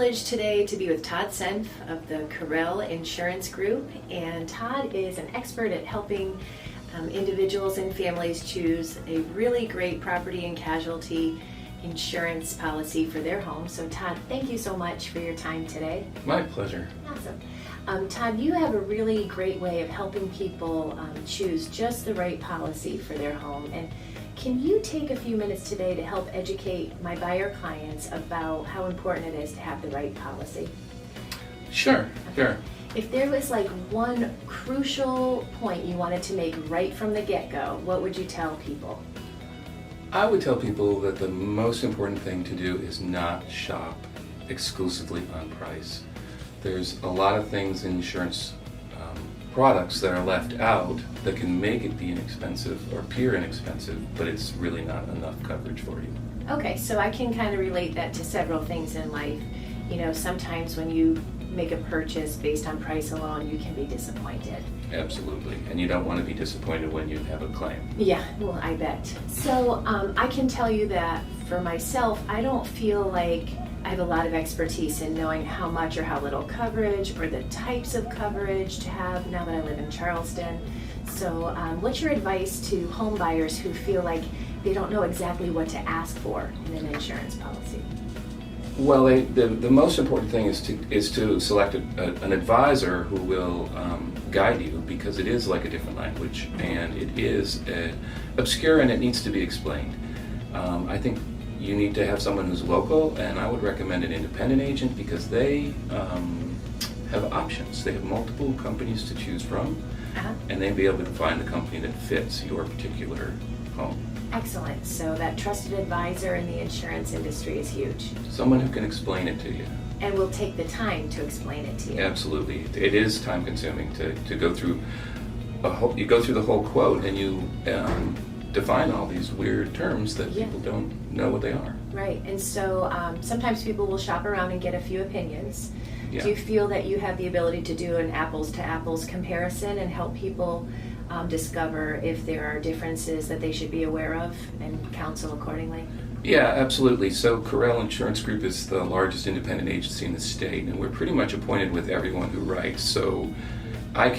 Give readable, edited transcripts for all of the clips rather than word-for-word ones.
privileged today to be with Todd Senf of the Corel Insurance Group, and Todd is an expert at helping individuals and families choose a really great property and casualty insurance policy for their home. So Todd, thank you so much for your time today. My pleasure. Awesome. Todd, you have a really great way of helping people choose just the right policy for their home. And can you take a few minutes today to help educate my buyer clients about how important it is to have the right policy? Sure. If there was like one crucial point you wanted to make right from the get-go, what would you tell people? I would tell people that the most important thing to do is not shop exclusively on price. There's a lot of things in insurance products that are left out that can make it be inexpensive or appear inexpensive, but it's really not enough coverage for you. Okay, so I can kind of relate that to several things in life. You know, sometimes when you make a purchase based on price alone, you can be disappointed. Absolutely, and you don't want to be disappointed when you have a claim. Yeah, well, I bet. So I can tell you that for myself, I don't feel like I have a lot of expertise in knowing how much or how little coverage or the types of coverage to have now that I live in Charleston. So what's your advice to home buyers who feel like they don't know exactly what to ask for in an insurance policy? Well, the most important thing is to select an advisor who will guide you, because it is like a different language and it is obscure and it needs to be explained. I think you need to have someone who's local, and I would recommend an independent agent because they have options. They have multiple companies to choose from, and they'll be able to find the company that fits your particular home. Excellent. So that trusted advisor in the insurance industry is huge. Someone who can explain it to you. And will take the time to explain it to you. Absolutely. It is time consuming to go through you go through the whole quote and you define all these weird terms that people don't know what they are. Right. And so sometimes people will shop around and get a few opinions. Yeah. Do you feel that you have the ability to do an apples to apples comparison and help people discover if there are differences that they should be aware of and counsel accordingly? Yeah, absolutely. So Corel Insurance Group is the largest independent agency in the state, and we're pretty much appointed with everyone who writes. So I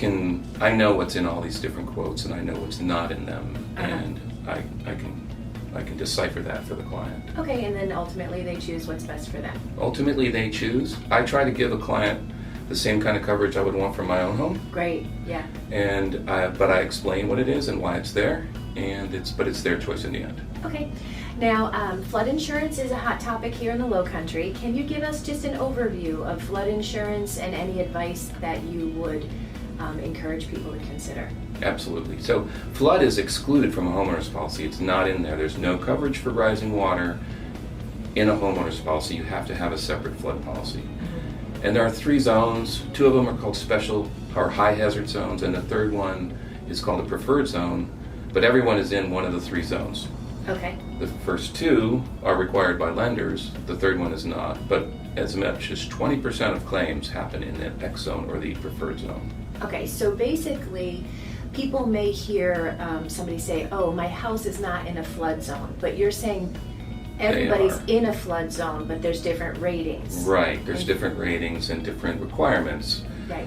know what's in all these different quotes, and I know what's not in them, and I can decipher that for the client. Okay, and then ultimately they choose what's best for them. Ultimately they choose. I try to give a client the same kind of coverage I would want for my own home. Great, yeah. And but I explain what it is and why it's there, and it's their choice in the end. Okay. Now, flood insurance is a hot topic here in the Lowcountry. Can you give us just an overview of flood insurance and any advice that you would encourage people to consider? Absolutely. So flood is excluded from a homeowner's policy. It's not in there. There's no coverage for rising water in a homeowner's policy. You have to have a separate flood policy. And there are 3 zones. 2 of them are called special or high hazard zones, and the third one is called a preferred zone, but everyone is in one of the 3 zones. Okay. The first 2 are required by lenders. The third one is not, but as much as 20% of claims happen in the X zone or the preferred zone. Okay, so basically people may hear somebody say, oh, my house is not in a flood zone, but you're saying everybody's in a flood zone, but there's different ratings. Right, there's different ratings and different requirements. Right.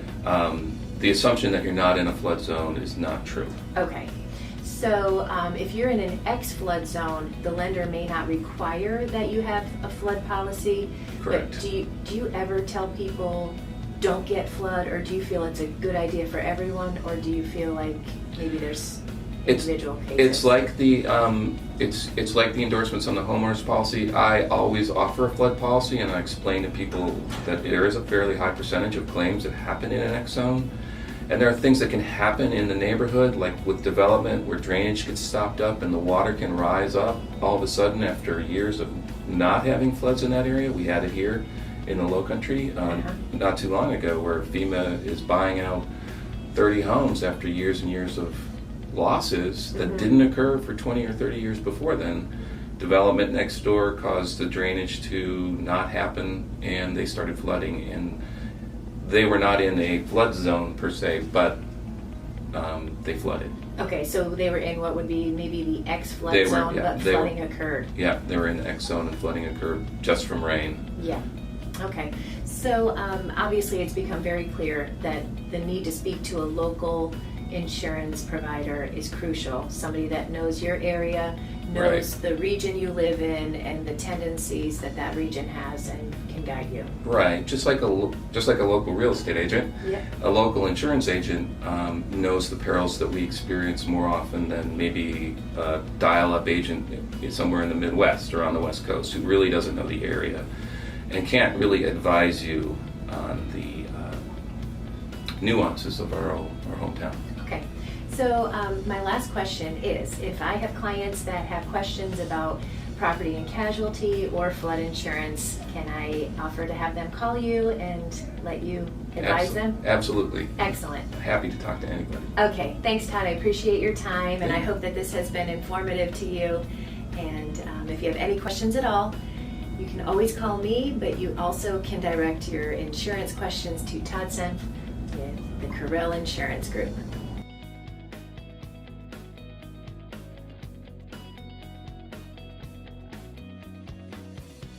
The assumption that you're not in a flood zone is not true. Okay. So if you're in an X flood zone, the lender may not require that you have a flood policy. Correct. But do you ever tell people don't get flood, or do you feel it's a good idea for everyone, or do you feel like maybe there's individual cases? It's like the it's like the endorsements on the homeowner's policy. I always offer a flood policy, and I explain to people that there is a fairly high percentage of claims that happen in an X zone. And there are things that can happen in the neighborhood, like with development where drainage gets stopped up and the water can rise up all of a sudden after years of not having floods in that area. We had it here in the Lowcountry not too long ago, where FEMA is buying out 30 homes after years and years of losses that didn't occur for 20 or 30 years before then. Development next door caused the drainage to not happen, and they started flooding, and they were not in a flood zone per se, but they flooded. Okay, so they were in what would be maybe the X flood zone, but flooding occurred. Yeah, they were in the X zone and flooding occurred just from rain. Yeah. Okay, so obviously it's become very clear that the need to speak to a local insurance provider is crucial. Somebody that knows your area, knows Right. the region you live in, and the tendencies that that region has, and can guide you. Right, just like a local real estate agent, Yep. a local insurance agent knows the perils that we experience more often than maybe a dial-up agent somewhere in the Midwest or on the West Coast who really doesn't know the area and can't really advise you on the nuances of our hometown. Okay, so my last question is, if I have clients that have questions about property and casualty or flood insurance, can I offer to have them call you and let you advise them? Absolutely. Excellent. Happy to talk to anybody. Okay, thanks Todd, I appreciate your time, and I hope that this has been informative to you. And if you have any questions at all, you can always call me, but you also can direct your insurance questions to Todd Senf with the Corel Insurance Group.